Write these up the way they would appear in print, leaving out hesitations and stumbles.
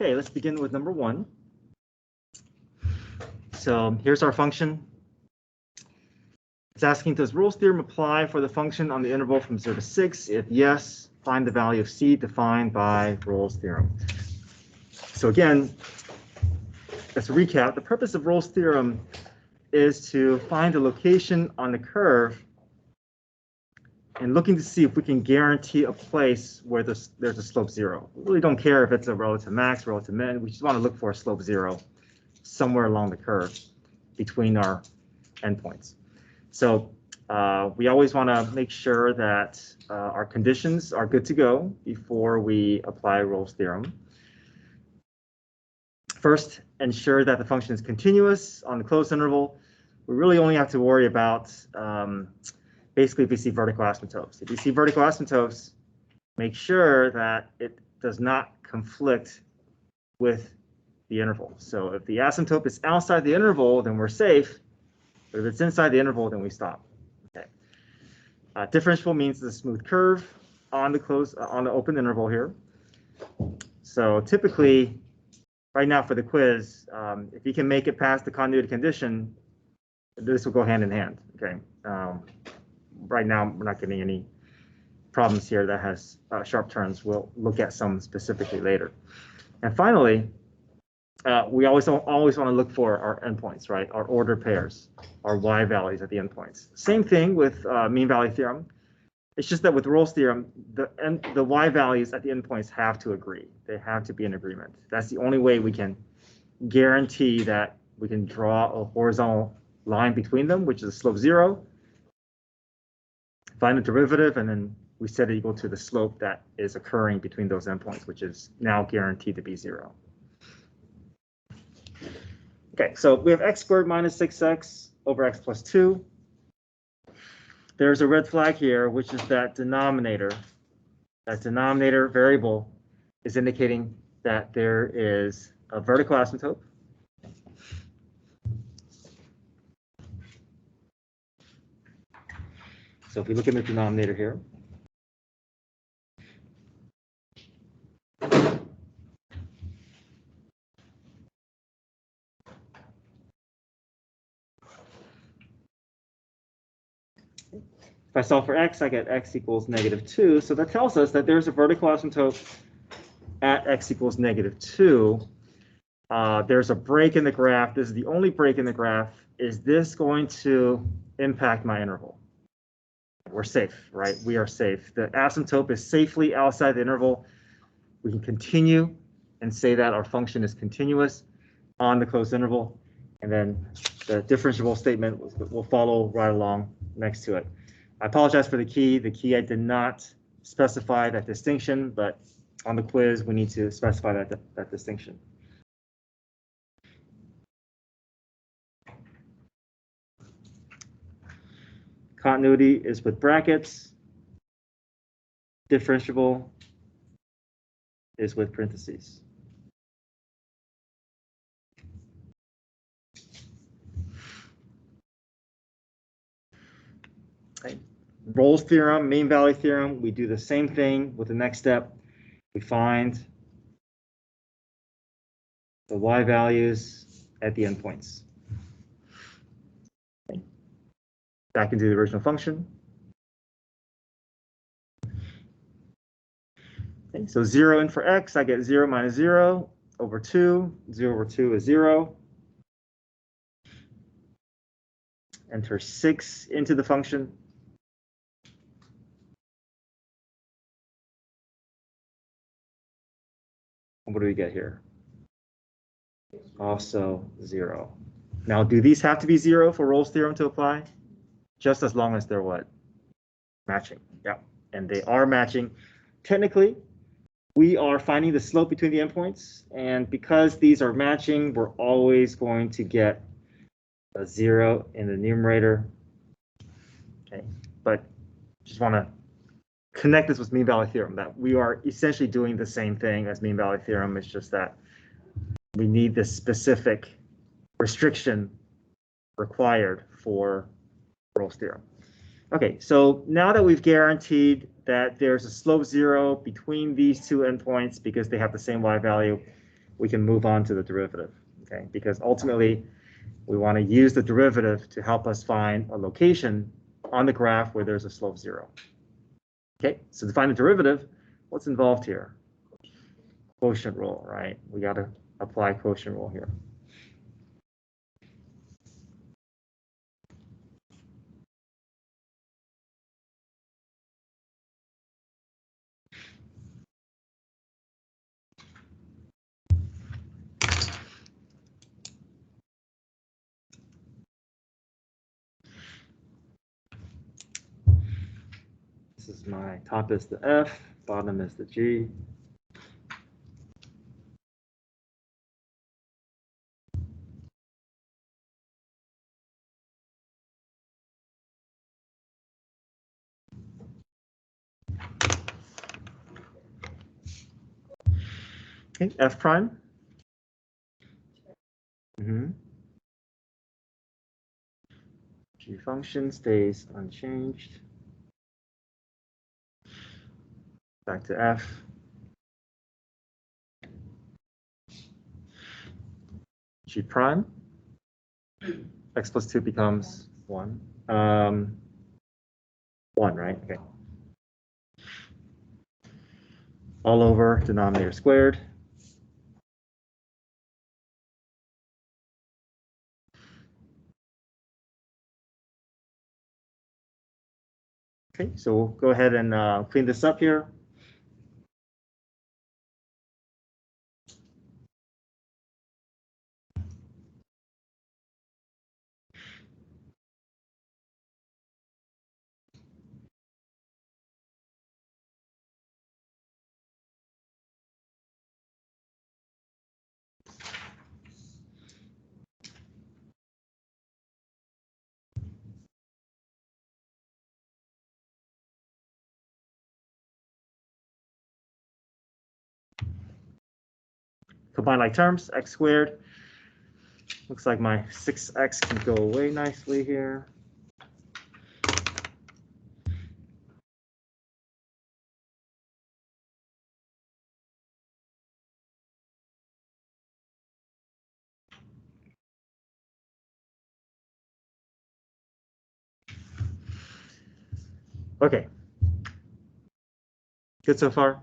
Okay, let's begin with number 1. So here's our function. It's asking, does Rolle's theorem apply for the function on the interval from 0 to 6? If yes, find the value of c defined by Rolle's theorem. So again, let's recap. The purpose of Rolle's theorem is to find the location on the curve and looking to see if we can guarantee a place where there's a slope 0. We really don't care if it's a relative max, relative min. We just want to look for a slope 0 somewhere along the curve between our endpoints. So we always want to make sure that our conditions are good to go before we apply Rolle's theorem. First, ensure that the function is continuous on the closed interval. We really only have to worry about basically if we see vertical asymptotes. If you see vertical asymptotes, make sure that it does not conflict with the interval. So if the asymptote is outside the interval, then we're safe. But if it's inside the interval, then we stop. Okay. Differentiable means the smooth curve on the open interval here. So typically, right now for the quiz, if you can make it past the continuity condition, this will go hand in hand. Okay. Right now, we're not getting any problems here that has sharp turns. We'll look at some specifically later. And finally, we always want to look for our endpoints, right? Our order pairs, our y values at the endpoints. Same thing with mean value theorem. It's just that with Rolle's theorem, the y values at the endpoints have to agree. They have to be in agreement. That's the only way we can guarantee that we can draw a horizontal line between them, which is a slope 0. Find the derivative, and then we set it equal to the slope that is occurring between those endpoints, which is now guaranteed to be 0. Okay, so we have x squared minus 6x over x plus 2. There's a red flag here, which is that denominator. That denominator variable is indicating that there is a vertical asymptote. So if we look at the denominator here, if I solve for x, I get x equals -2. So that tells us that there's a vertical asymptote at x equals -2. There's a break in the graph. This is the only break in the graph. Is this going to impact my interval? We're safe, right? We are safe. The asymptote is safely outside the interval. We can continue and say that our function is continuous on the closed interval. And then the differentiable statement will follow right along next to it. I apologize for the key. The key, I did not specify that distinction, but on the quiz, we need to specify that distinction. Continuity is with brackets. Differentiable is with parentheses. Okay. Rolle's theorem, mean value theorem, we do the same thing with the next step. We find the y values at the endpoints. Okay. Back into the original function. Okay, so 0 in for x, I get 0 minus 0 over 2. 0 over 2 is 0. Enter 6 into the function. And what do we get here? Also 0. Now, do these have to be 0 for Rolle's theorem to apply? Just as long as they're what? Matching. Yeah, and they are matching. Technically, we are finding the slope between the endpoints, and because these are matching, we're always going to get a 0 in the numerator. Okay, but just want to connect this with mean value theorem, that we are essentially doing the same thing as mean value theorem. It's just that we need this specific restriction required for Rolle's theorem. Okay, so now that we've guaranteed that there's a slope 0 between these two endpoints because they have the same y value, we can move on to the derivative, okay? Because ultimately, we want to use the derivative to help us find a location on the graph where there's a slope 0. Okay, so to find the derivative, what's involved here? Quotient rule, right? We got to apply quotient rule here. This is my top is the F, bottom is the G. Okay, F prime. G function stays unchanged. Back to F. G prime. X plus 2 becomes 1. 1, right? Okay. All over denominator squared. Okay, so we'll go ahead and clean this up here. Combine like terms, x squared. Looks like my 6x can go away nicely here. Okay. Good so far?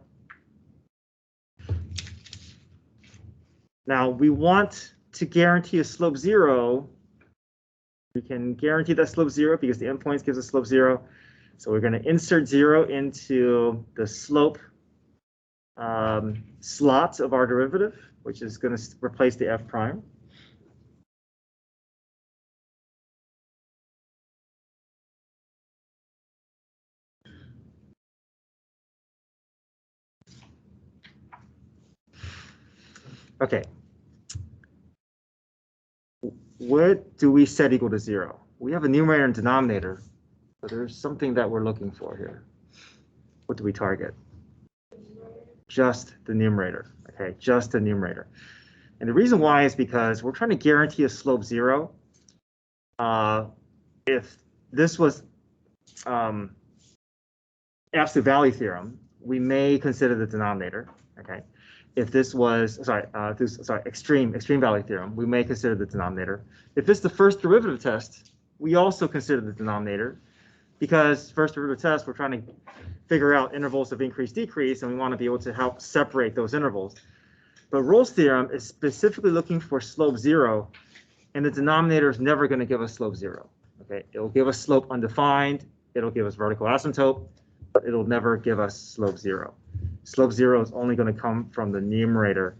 Now we want to guarantee a slope 0. We can guarantee that slope 0 because the endpoints gives us slope 0. So we're going to insert 0 into the slope slot of our derivative, which is going to replace the f prime. Okay. What do we set equal to 0? We have a numerator and denominator, but there's something that we're looking for here. What do we target? Just the numerator, okay, just the numerator. And the reason why is because we're trying to guarantee a slope 0. If this was absolute value theorem, we may consider the denominator, okay? If this was, extreme value theorem, we may consider the denominator. If it's the first derivative test, we also consider the denominator, because first derivative test, we're trying to figure out intervals of increase, decrease, and we want to be able to help separate those intervals. But Rolle's theorem is specifically looking for slope 0, and the denominator is never going to give us slope 0. Okay, it'll give us slope undefined, it'll give us vertical asymptote, but it'll never give us slope 0. Slope 0 is only going to come from the numerator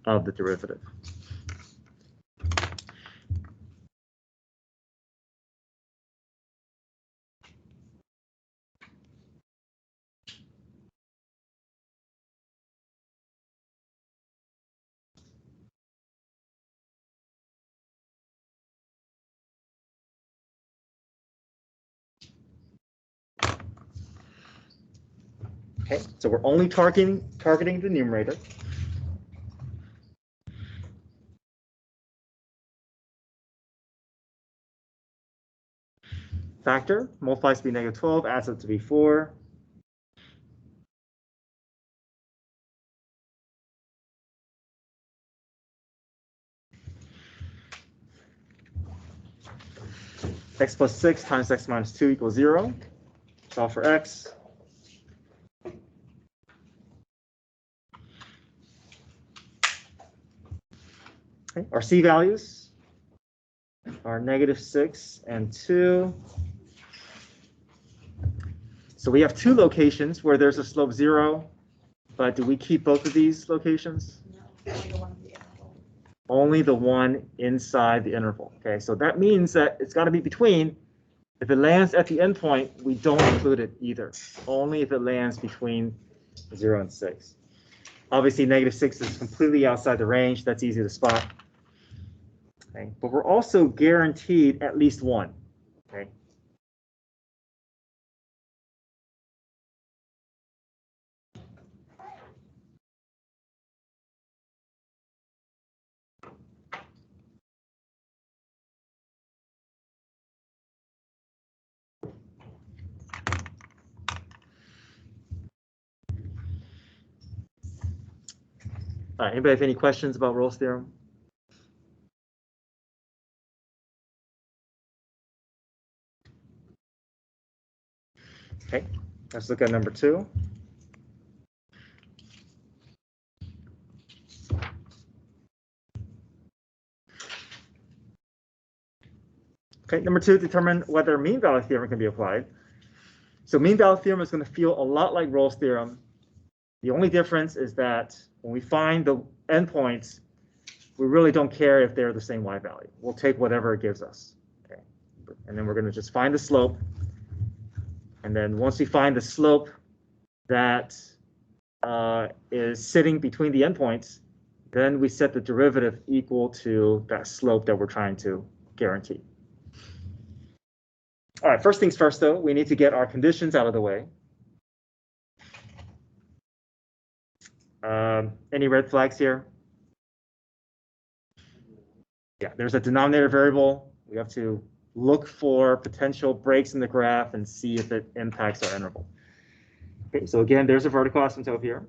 of the derivative. Okay, so we're only targeting the numerator. Factor multiplies to be -12, adds up to be 4. x plus 6 times x minus 2 equals 0. Solve for x. Okay, our c values are -6 and 2. So we have two locations where there's a slope 0, but do we keep both of these locations? No, Only the one inside the interval. Okay, so that means that it's got to be between. If it lands at the endpoint, we don't include it either. Only if it lands between 0 and 6. Obviously, -6 is completely outside the range. That's easy to spot. Okay, but we're also guaranteed at least one. Okay. All right, anybody have any questions about Rolle's theorem? Okay, let's look at number 2. Okay, number 2, determine whether mean value theorem can be applied. So mean value theorem is going to feel a lot like Rolle's theorem. The only difference is that when we find the endpoints, we really don't care if they're the same y value. We'll take whatever it gives us. Okay, and then we're going to just find the slope. And then once we find the slope that is sitting between the endpoints, then we set the derivative equal to that slope that we're trying to guarantee. All right, first things first, though, we need to get our conditions out of the way. Any red flags here? Yeah, there's a denominator variable. We have to look for potential breaks in the graph and see if it impacts our interval. Okay, so again, there's a vertical asymptote here.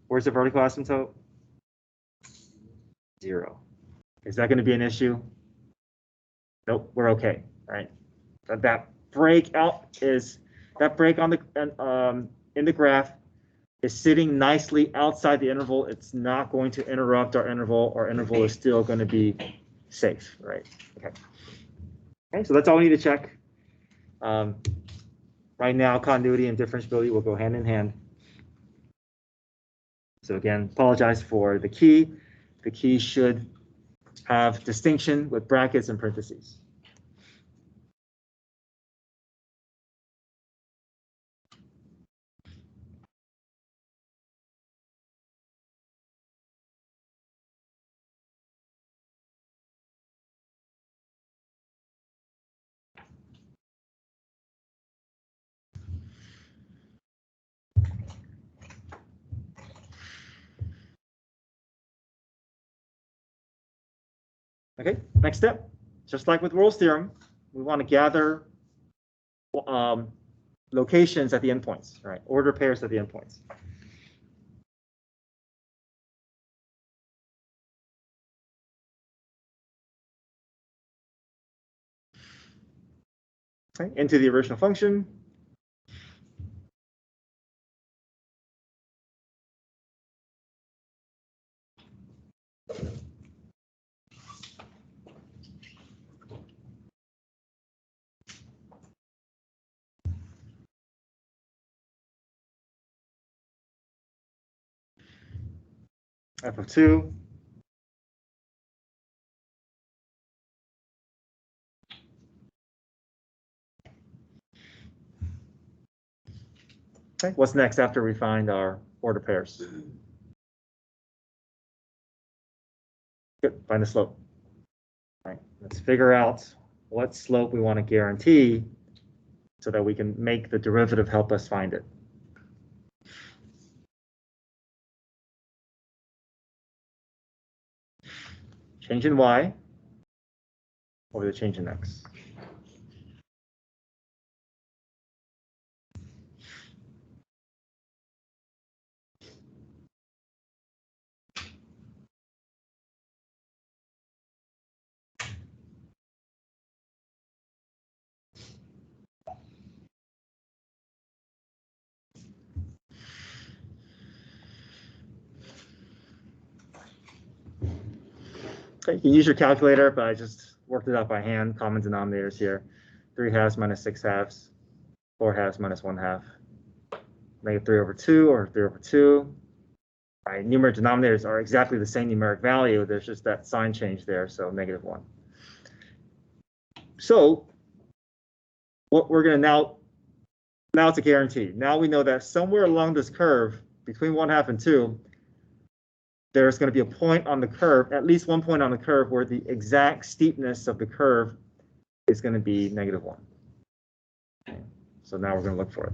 Where's the vertical asymptote? 0. Is that going to be an issue? Nope, we're okay. All right. That break on the in the graph is sitting nicely outside the interval. It's not going to interrupt our interval. Our interval is still going to be safe, right? Okay. Okay, so that's all we need to check. Right now, continuity and differentiability will go hand in hand. So again, apologize for the key. The key should have distinction with brackets and parentheses. Okay, next step. Just like with Rolle's theorem, we want to gather locations at the endpoints, right? Order pairs at the endpoints. Okay, into the original function. F of 2. Okay, what's next after we find our order pairs? Good, find the slope. All right, let's figure out what slope we want to guarantee so that we can make the derivative help us find it. Change in y over the change in x. Okay, you can use your calculator, but I just worked it out by hand. Common denominators here. 3 halves minus 6 halves. 4 halves minus 1 half. Negative 3 over 2 or 3 over 2. All right, numerator denominators are exactly the same numeric value. There's just that sign change there, so negative 1. So what we're going to now it's a guarantee. Now we know that somewhere along this curve, between 1/2 and 2, there's going to be a point on the curve, at least one point on the curve, where the exact steepness of the curve is going to be negative 1. Okay. So now we're going to look for it.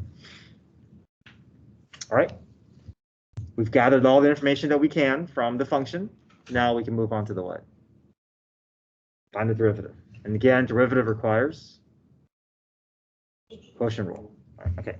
All right. We've gathered all the information that we can from the function. Now we can move on to the what? Find the derivative. And again, derivative requires quotient rule. All right, okay.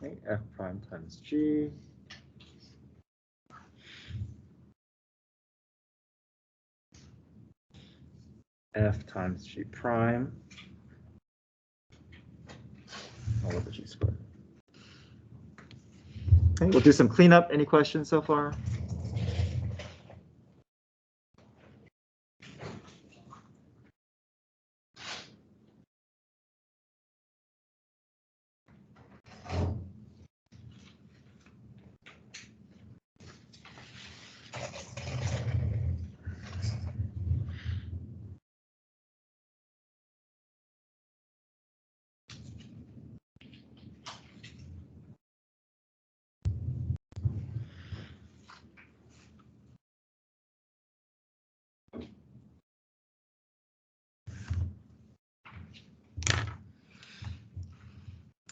Okay, f prime times g. F times g prime all over g squared. Okay, we'll do some cleanup. Any questions so far?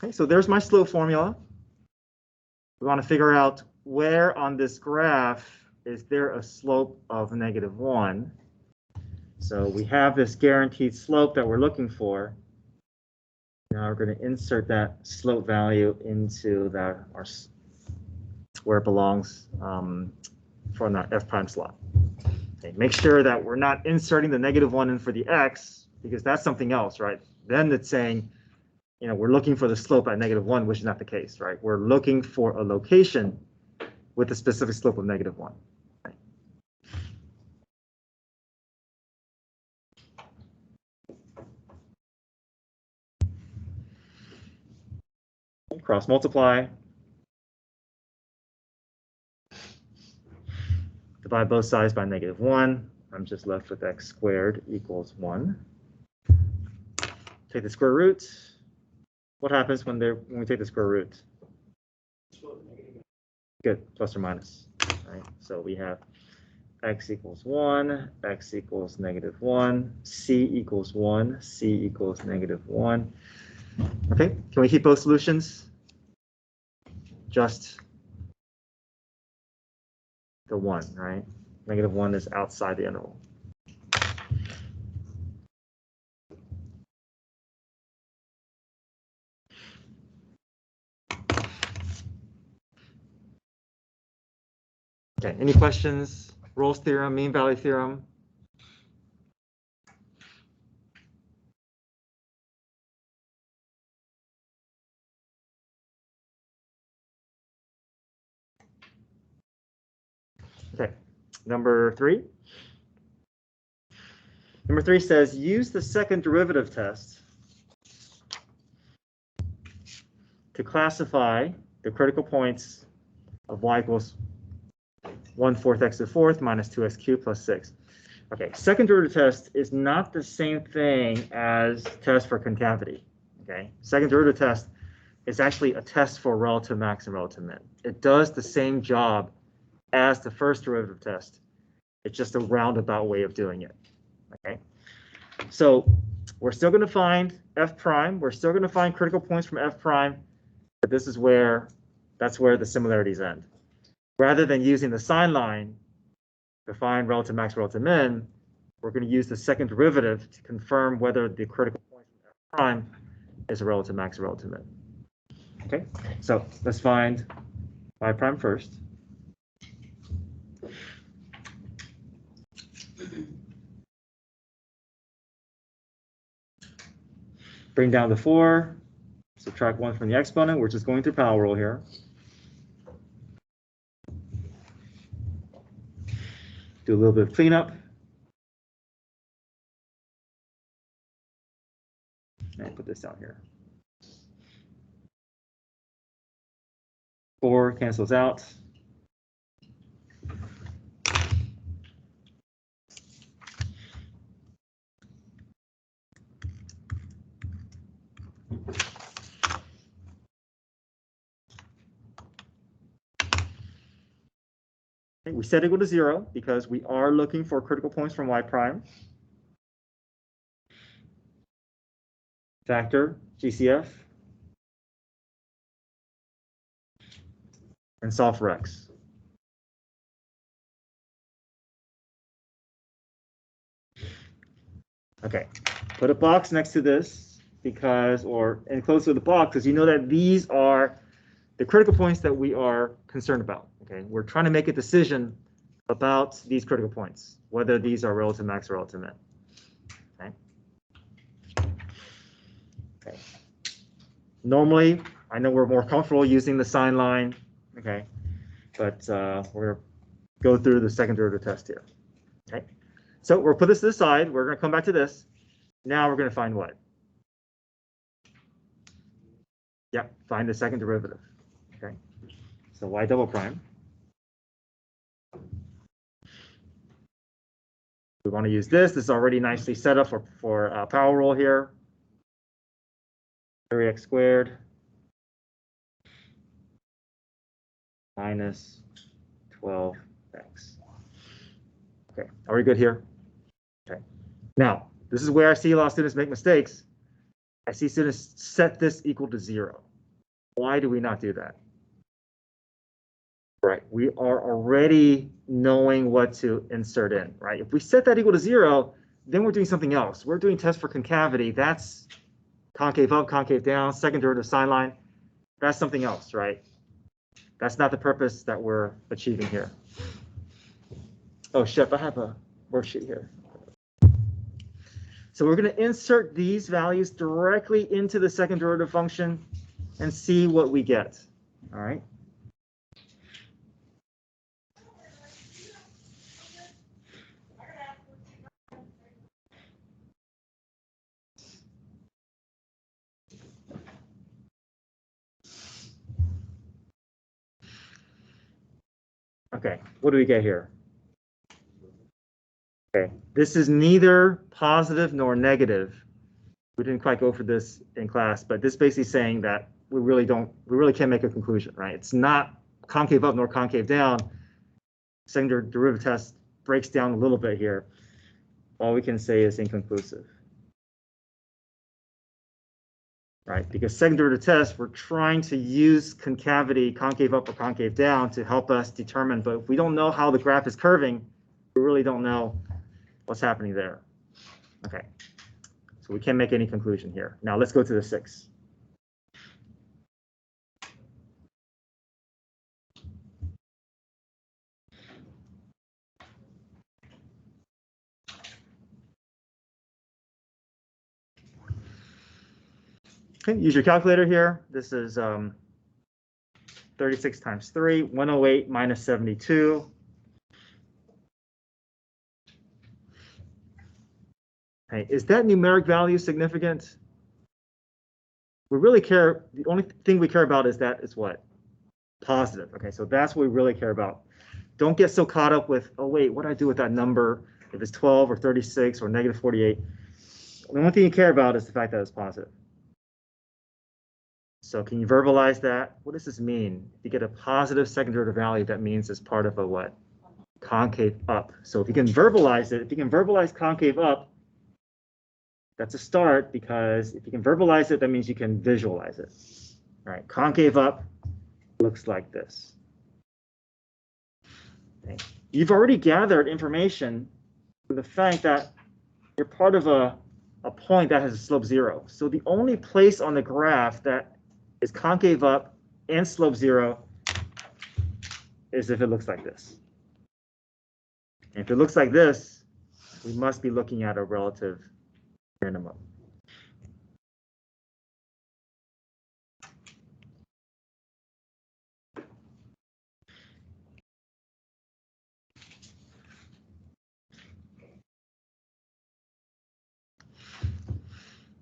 Okay, so there's my slope formula. We want to figure out where on this graph is there a slope of negative 1. So we have this guaranteed slope that we're looking for. Now we're going to insert that slope value into where it belongs for that f prime slot. Okay, make sure that we're not inserting the negative 1 in for the x, because that's something else, right? Then it's saying, you know, we're looking for the slope at negative 1, which is not the case, right? We're looking for a location with a specific slope of negative 1. Right? Cross multiply. Divide both sides by negative 1. I'm just left with x squared equals 1. Take the square root. What happens when we take the square root? Good, plus or minus. Right? So we have x equals 1, x equals negative 1, c equals 1, c equals negative 1. Okay, can we keep both solutions? Just the 1, right? Negative 1 is outside the interval. Okay, any questions? Rolle's theorem, mean value theorem? Okay, number 3. Number 3 says use the second derivative test to classify the critical points of y equals 1/4 x to the 4th minus 2x cubed plus 6. Okay, second derivative test is not the same thing as test for concavity. Okay, second derivative test is actually a test for relative max and relative min. It does the same job as the first derivative test. It's just a roundabout way of doing it. Okay, so we're still going to find f prime. We're still going to find critical points from f prime. But that's where the similarities end. Rather than using the sign line to find relative max, relative min, we're going to use the second derivative to confirm whether the critical point from F prime is a relative max or relative min. Okay, so let's find y prime first. Bring down the 4, subtract 1 from the exponent. We're just going through power rule here. Do a little bit of cleanup. And put this down here. 4 cancels out. Okay, we set equal to 0 because we are looking for critical points from y prime. Factor GCF and solve for x. Okay, put a box next to this because, or enclose with a box, because you know that these are the critical points that we are concerned about. Okay, we're trying to make a decision about these critical points, whether these are relative max or relative min. Okay. Okay. Normally, I know we're more comfortable using the sign line. Okay, but we're going to go through the second derivative test here. Okay, so we'll put this to the side. We're going to come back to this. Now we're going to find what? Yeah, find the second derivative. Okay, so y double prime. We want to use this. This is already nicely set up for power rule here. 3x squared minus 12x. Okay, are we good here? Okay. Now, this is where I see a lot of students make mistakes. I see students set this equal to 0. Why do we not do that? Right, we are already knowing what to insert in, right? If we set that equal to 0, then we're doing something else. We're doing test for concavity. That's concave up, concave down, second derivative sign line. That's something else, right? That's not the purpose that we're achieving here. Oh, Chef, I have a worksheet here. So we're going to insert these values directly into the second derivative function and see what we get, all right? Okay, what do we get here? Okay, this is neither positive nor negative. We didn't quite go for this in class, but this is basically saying that we really can't make a conclusion, right? It's not concave up nor concave down. Second derivative test breaks down a little bit here. All we can say is inconclusive. Right, because second derivative test, we're trying to use concavity, concave up or concave down, to help us determine, but if we don't know how the graph is curving, we really don't know what's happening there. Okay, so we can't make any conclusion here. Now let's go to the 6. Okay, use your calculator here. This is 36 times 3, 108 minus 72. Okay, is that numeric value significant? We really care, the only thing we care about is that it's what? Positive. Okay, so that's what we really care about. Don't get so caught up with, oh wait, what do I do with that number? If it's 12 or 36 or negative 48. The only thing you care about is the fact that it's positive. So can you verbalize that? What does this mean? If you get a positive second derivative value, that means it's part of a what? Concave up. So if you can verbalize it, if you can verbalize concave up, that's a start, because if you can verbalize it, that means you can visualize it. right? Concave up looks like this. Okay. You've already gathered information from the fact that you're part of a point that has a slope 0. So the only place on the graph that is concave up and slope 0 is if it looks like this. And if it looks like this, we must be looking at a relative minimum.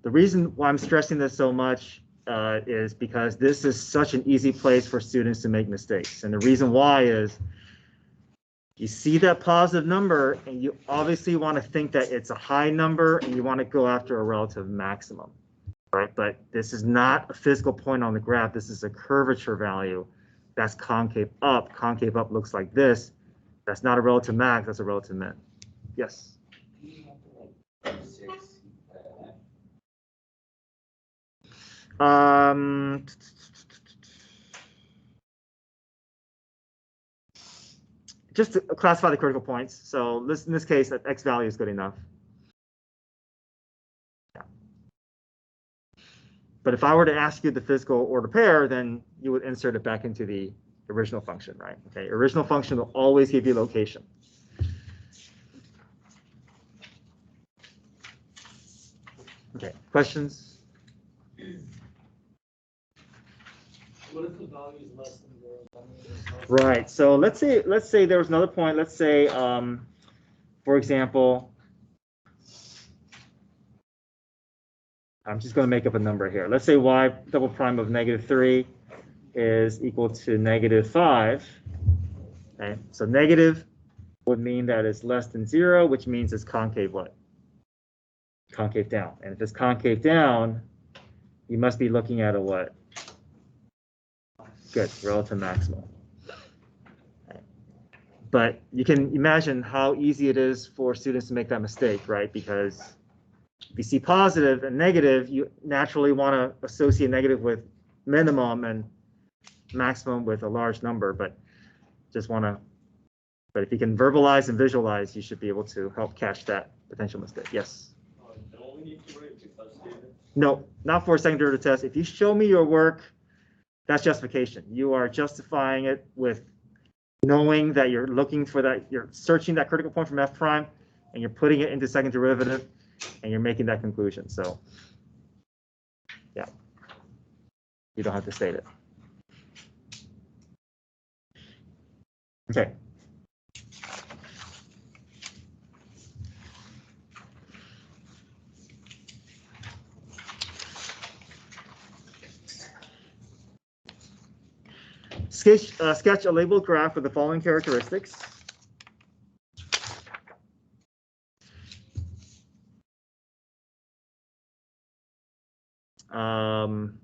The reason why I'm stressing this so much is because this is such an easy place for students to make mistakes. And the reason why is you see that positive number and you obviously want to think that it's a high number and you want to go after a relative maximum, right? But this is not a physical point on the graph. This is a curvature value that's concave up. Concave up looks like this. That's not a relative max, that's a relative min. Yes? Just to classify the critical points. So in this case, that x value is good enough. Yeah. But if I were to ask you the physical order pair, then you would insert it back into the original function, right? Okay, original function will always give you location. Okay, questions? What if the value is less than 0? Right. So let's say there was another point. Let's say, for example, I'm just going to make up a number here. Let's say y double prime of -3 is equal to -5. Okay. So negative would mean that it's less than 0, which means it's concave what? Concave down. And if it's concave down, you must be looking at a what? Good, relative maximal. But you can imagine how easy it is for students to make that mistake, right? Because if you see positive and negative, you naturally want to associate negative with minimum and maximum with a large number, but if you can verbalize and visualize, you should be able to help catch that potential mistake. Yes? Don't we need to write because statement? No, not for a second derivative test. If you show me your work, that's justification. You are justifying it with knowing that you're looking for that, you're searching that critical point from f prime, and you're putting it into second derivative, and you're making that conclusion. So, yeah, you don't have to state it. Okay. Sketch a labeled graph with the following characteristics. I'm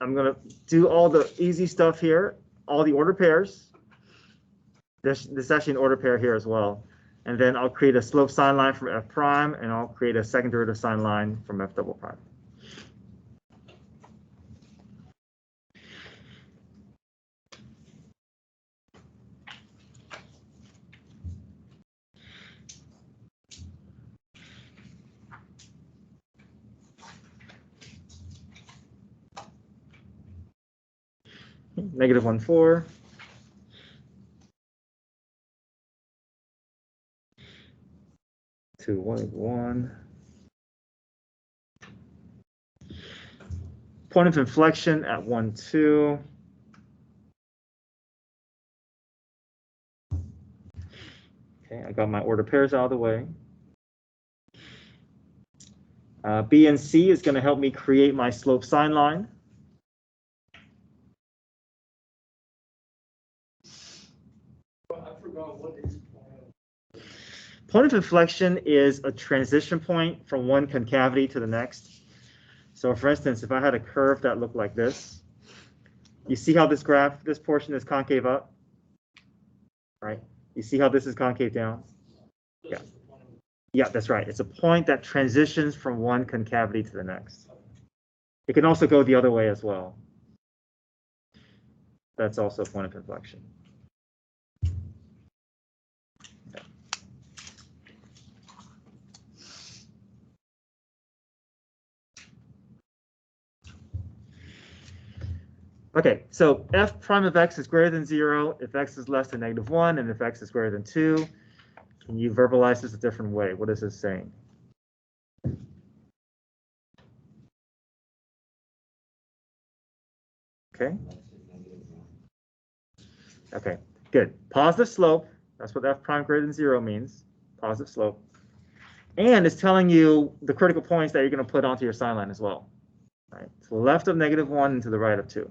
going to do all the easy stuff here, all the order pairs. There's actually an order pair here as well. And then I'll create a slope sine line from f prime, and I'll create a second derivative sine line from f double prime. -1, 4. To 1, 1. Point of inflection at 1, 2. Okay, I got my order pairs out of the way. B and C is going to help me create my slope sine line. I forgot what is Point of inflection is a transition point from one concavity to the next. So for instance, if I had a curve that looked like this, you see how this graph, this portion is concave up, right? You see how this is concave down? Yeah. Yeah, that's right. It's a point that transitions from one concavity to the next. It can also go the other way as well. That's also a point of inflection. Okay, so f prime of x is greater than 0 if x is less than -1 and if x is greater than 2. Can you verbalize this a different way? What is this saying? Okay. Okay, good. Positive slope. That's what f prime greater than 0 means. Positive slope. And it's telling you the critical points that you're going to put onto your sign line as well. Right? To the left of -1 and to the right of 2.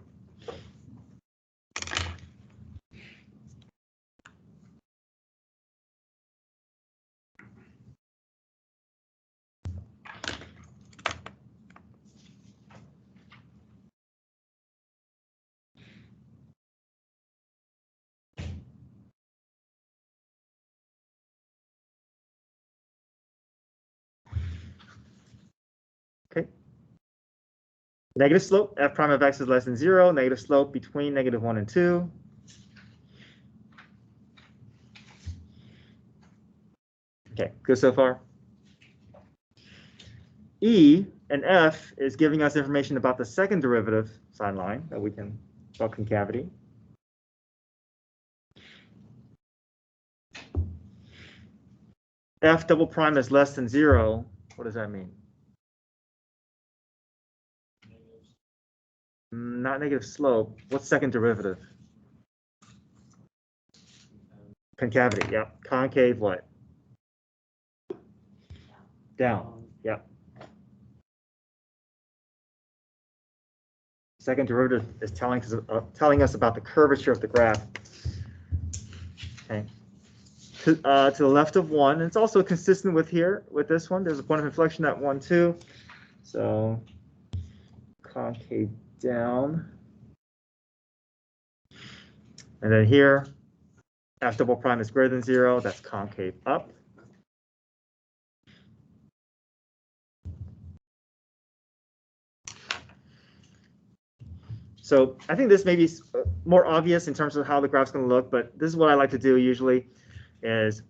Okay. Negative slope, f prime of x is less than 0. Negative slope between -1 and 2. Okay, good so far? E and f is giving us information about the second derivative sign line that we can call concavity. F double prime is less than 0. What does that mean? Not negative slope. What's second derivative? Concavity, yep. Concave what? Down, yep. Second derivative is telling us about the curvature of the graph. Okay. To the left of 1, and it's also consistent with here, with this one. There's a point of inflection at 1, 2. So concave down. And then here, f double prime is greater than 0. That's concave up. So I think this may be more obvious in terms of how the graph's going to look, but this is what I like to do usually, is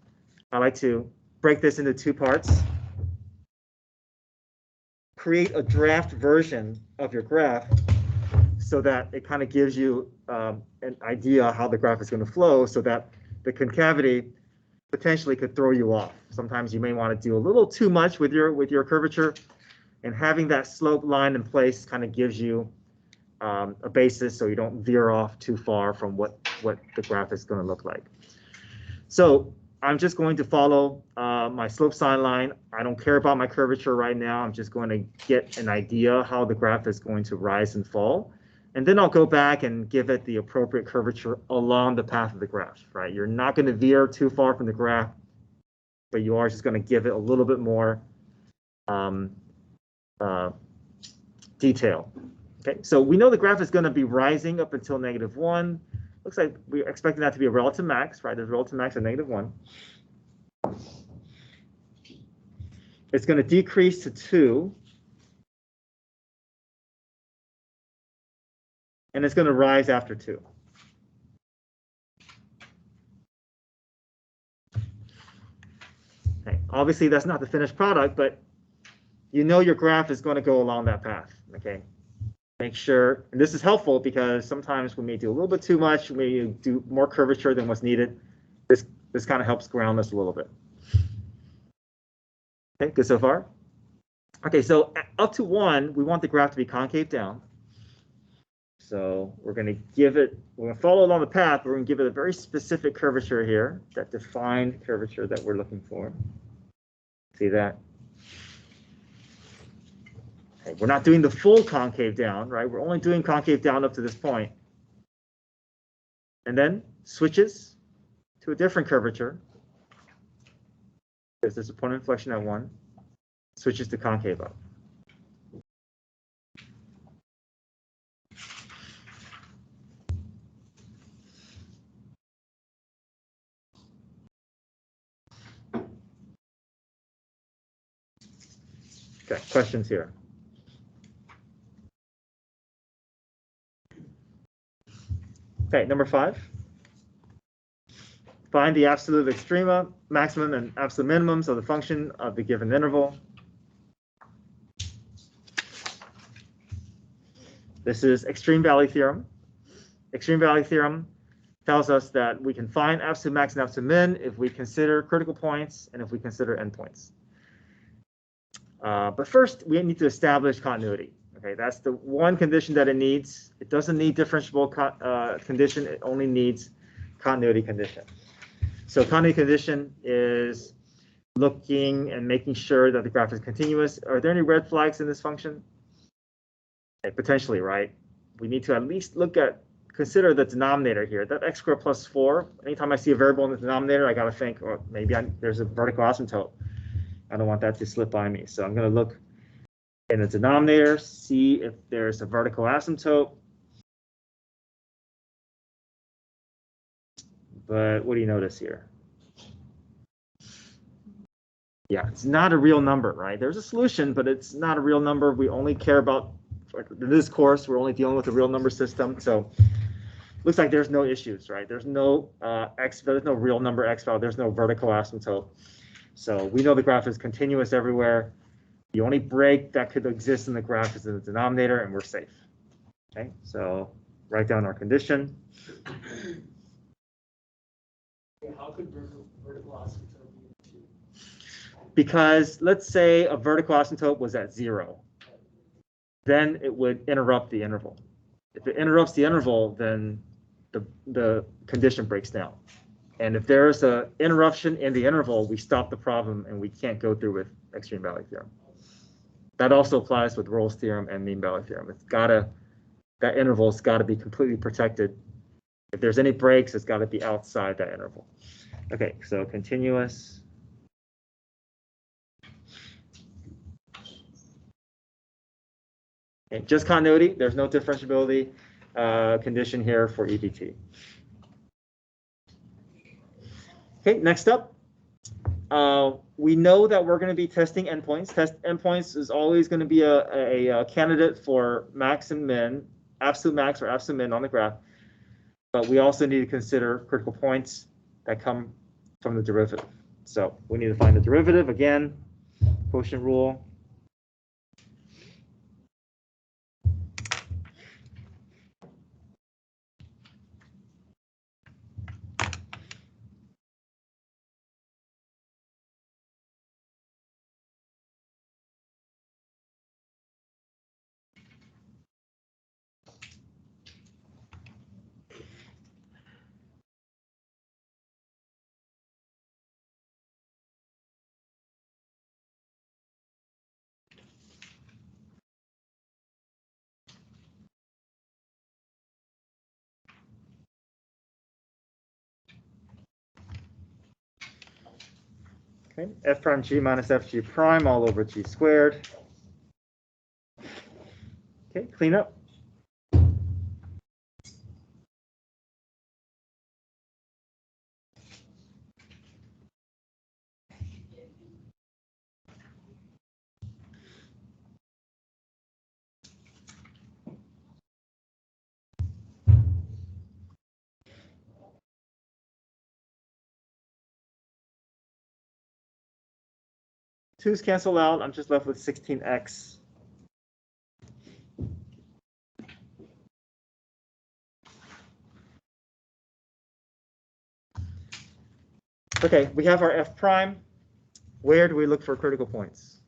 I like to break this into 2 parts, create a draft version of your graph so that it kind of gives you an idea how the graph is going to flow, so that the concavity potentially could throw you off. Sometimes you may want to do a little too much with your curvature, and having that slope line in place kind of gives you a basis so you don't veer off too far from what the graph is going to look like. So I'm just going to follow my slope sign line. I don't care about my curvature right now. I'm just going to get an idea how the graph is going to rise and fall. And then I'll go back and give it the appropriate curvature along the path of the graph, right? You're not going to veer too far from the graph, but you are just going to give it a little bit more detail. Okay, so we know the graph is going to be rising up until -1. Looks like we're expecting that to be a relative max, right? There's a relative max at -1. It's going to decrease to 2. And it's going to rise after 2. Okay, obviously that's not the finished product, but you know your graph is going to go along that path, okay? Make sure, and this is helpful because sometimes we may do a little bit too much, we may do more curvature than what's needed. This kind of helps ground us a little bit. Okay, good so far? Okay, so up to 1, we want the graph to be concave down. So we're going to follow along the path, but we're going to give it a very specific curvature here, that defined curvature that we're looking for. See that? Okay, we're not doing the full concave down, right? We're only doing concave down up to this point. And then switches to a different curvature, because there's a point of inflection at 1, switches to concave up. Okay, questions here? Okay, number 5. Find the absolute extrema, maximum and absolute minimums of the function of the given interval. This is extreme value theorem. Extreme value theorem tells us that we can find absolute max and absolute min if we consider critical points and if we consider endpoints. But first, we need to establish continuity. Okay, that's the one condition that it needs. It doesn't need differentiable condition. It only needs continuity condition. So continuity condition is looking and making sure that the graph is continuous. Are there any red flags in this function? Okay, potentially, right? We need to at least consider the denominator here. That x squared plus 4. Anytime I see a variable in the denominator, I got to think, oh, maybe there's a vertical asymptote. I don't want that to slip by me. So I'm going to look in the denominator, see if there's a vertical asymptote. But what do you notice here? Yeah, it's not a real number, right? There's a solution, but it's not a real number. We only care about, in this course, we're only dealing with a real number system. So looks like there's no issues, right? There's no there's no real number x value. There's no vertical asymptote. So we know the graph is continuous everywhere. The only break that could exist in the graph is in the denominator, and we're safe. Okay, so write down our condition. How could vertical asymptote be 2? Because let's say a vertical asymptote was at 0. Then it would interrupt the interval. If it interrupts the interval, then the condition breaks down. And if there's an interruption in the interval, we stop the problem and we can't go through with extreme value theorem. That also applies with Rolle's theorem and mean value theorem. That interval's got to be completely protected. If there's any breaks, it's got to be outside that interval. Okay, so continuous. Okay, just continuity. There's no differentiability condition here for EBT. Okay, next up, we know that we're going to be testing endpoints. Endpoints is always going to be a candidate for max and min, absolute max or absolute min on the graph. But we also need to consider critical points that come from the derivative. So we need to find the derivative again, quotient rule. Okay, f prime g minus fg prime all over g squared. Okay, clean up. Twos cancel out. I'm just left with 16x. Okay, we have our f prime. Where do we look for critical points?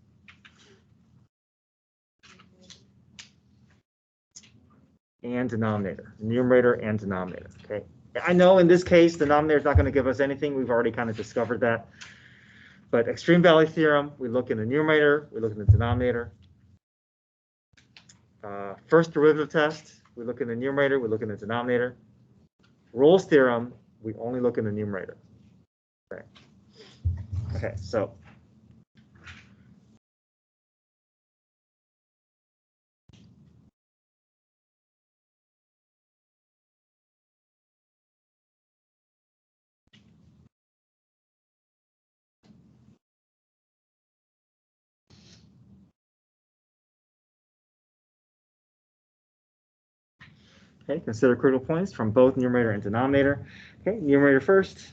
And denominator, numerator and denominator. Okay, I know in this case, the denominator is not going to give us anything. We've already kind of discovered that. But extreme value theorem, we look in the numerator, we look in the denominator. First derivative test, we look in the numerator, we look in the denominator. Rolle's theorem, we only look in the numerator. Okay, okay, so Okay, consider critical points from both numerator and denominator. Okay, numerator first.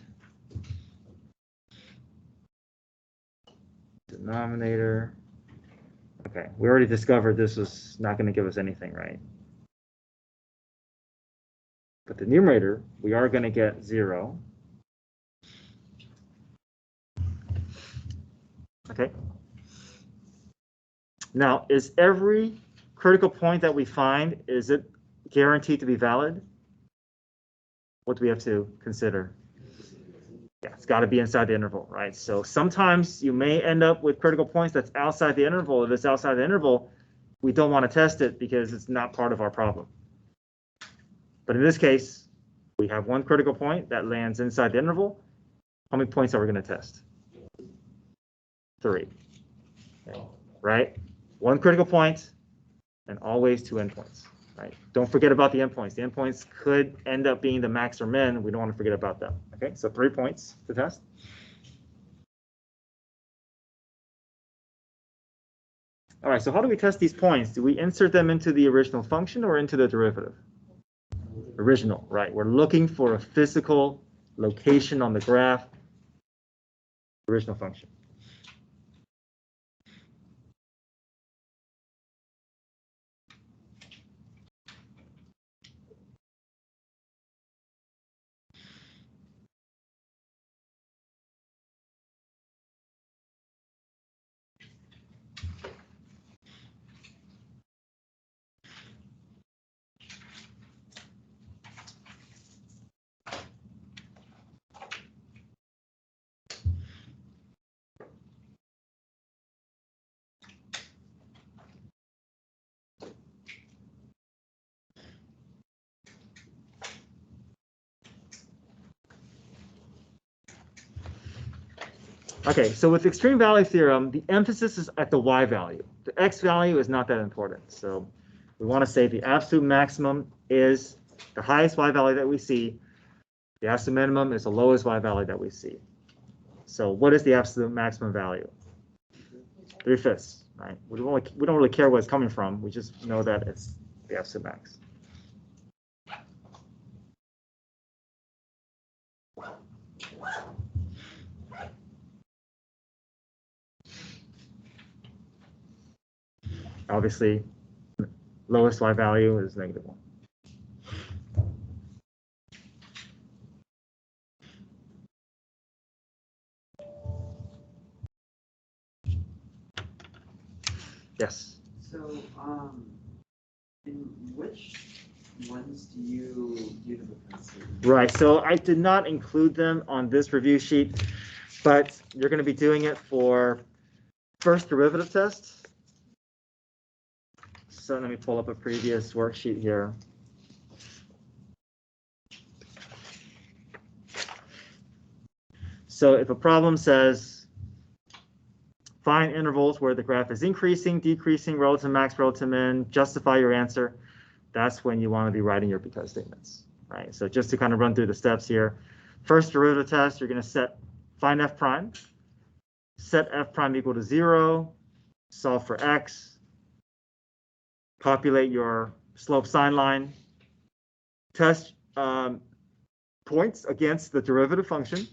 Denominator. Okay, we already discovered this was not going to give us anything, right? But the numerator, we are going to get 0. Okay. Now, is every critical point that we find, is it guaranteed to be valid? What do we have to consider? Yeah, it's got to be inside the interval, right? So sometimes you may end up with critical points that's outside the interval. If it's outside the interval, we don't want to test it because it's not part of our problem. But in this case, we have one critical point that lands inside the interval. How many points are we going to test? 3. Okay. Right? One critical point and always 2 endpoints. Right? Don't forget about the endpoints. The endpoints could end up being the max or min. We don't want to forget about them. Okay, so 3 points to test. All right, so how do we test these points? Do we insert them into the original function or into the derivative? Original, right? We're looking for a physical location on the graph. Original function. Okay, so with extreme value theorem, the emphasis is at the y value. The x value is not that important. So we want to say the absolute maximum is the highest y value that we see. The absolute minimum is the lowest y value that we see. So what is the absolute maximum value? 3/5, right? We don't really care where it's coming from. We just know that it's the absolute max. Obviously, lowest y value is -1. Yes. So, in which ones do you do the propensity? Right. So I did not include them on this review sheet, but you're going to be doing it for first derivative test. So let me pull up a previous worksheet here. So if a problem says find intervals where the graph is increasing, decreasing, relative max, relative min, justify your answer, that's when you want to be writing your because statements, right? So just to kind of run through the steps here. First derivative test, you're going to find f prime, set f prime equal to 0, solve for x, populate your slope sine line, test points against the derivative function,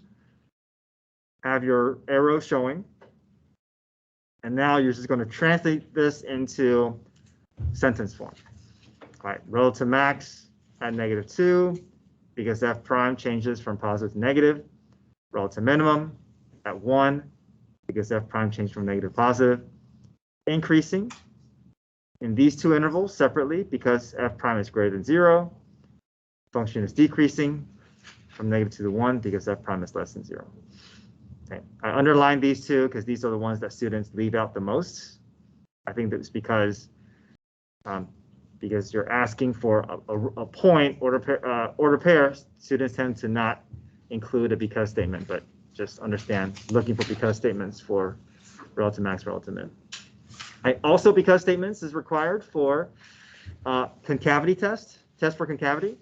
have your arrow showing, and now you're just going to translate this into sentence form. All right, relative max at -2 because f prime changes from positive to negative. Relative minimum at 1 because f prime changed from negative to positive. Increasing in these two intervals separately because f prime is greater than 0. Function is decreasing from -2 to 1 because f prime is less than 0. Okay. I underlined these two because these are the ones that students leave out the most. I think that's because you're asking for a point order pair. Students tend to not include a because statement, but just understand looking for because statements for relative max, relative min. Also because statements is required for concavity test for concavity.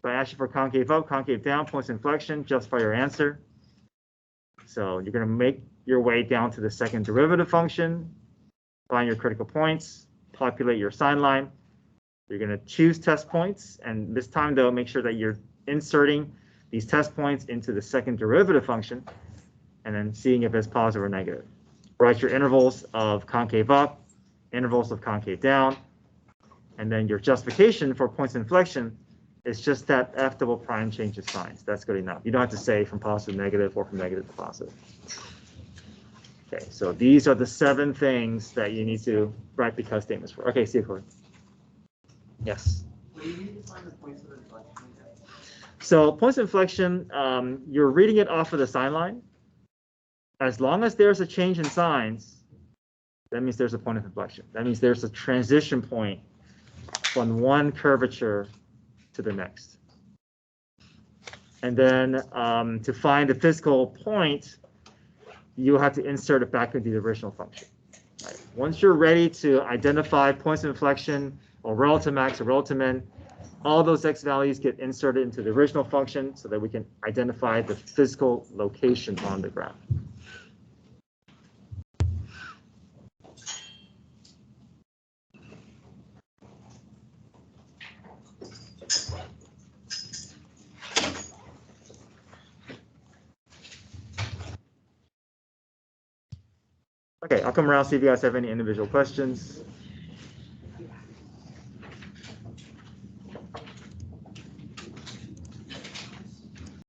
So I ask you for concave up, concave down, points of inflection, justify your answer. So you're going to make your way down to the second derivative function, find your critical points, populate your sine line, You're going to choose test points, and this time though, make sure that you're inserting these test points into the second derivative function, and then seeing if it's positive or negative. Write your intervals of concave up, intervals of concave down, and then your justification for points of inflection is just that f double prime changes signs. That's good enough. You don't have to say from positive to negative or from negative to positive. Okay, so these are the 7 things that you need to write because statements for. Okay, see you, Corey. Yes. What do you need to find the points of inflection again? So points of inflection, you're reading it off of the sign line. As long as there's a change in signs, that means there's a point of inflection. That means there's a transition point from one curvature to the next. And then to find the physical point, you have to insert it back into the original function. Right. Once you're ready to identify points of inflection or relative max or relative min, all those x values get inserted into the original function so that we can identify the physical location on the graph. Okay, I'll come around, see if you guys have any individual questions.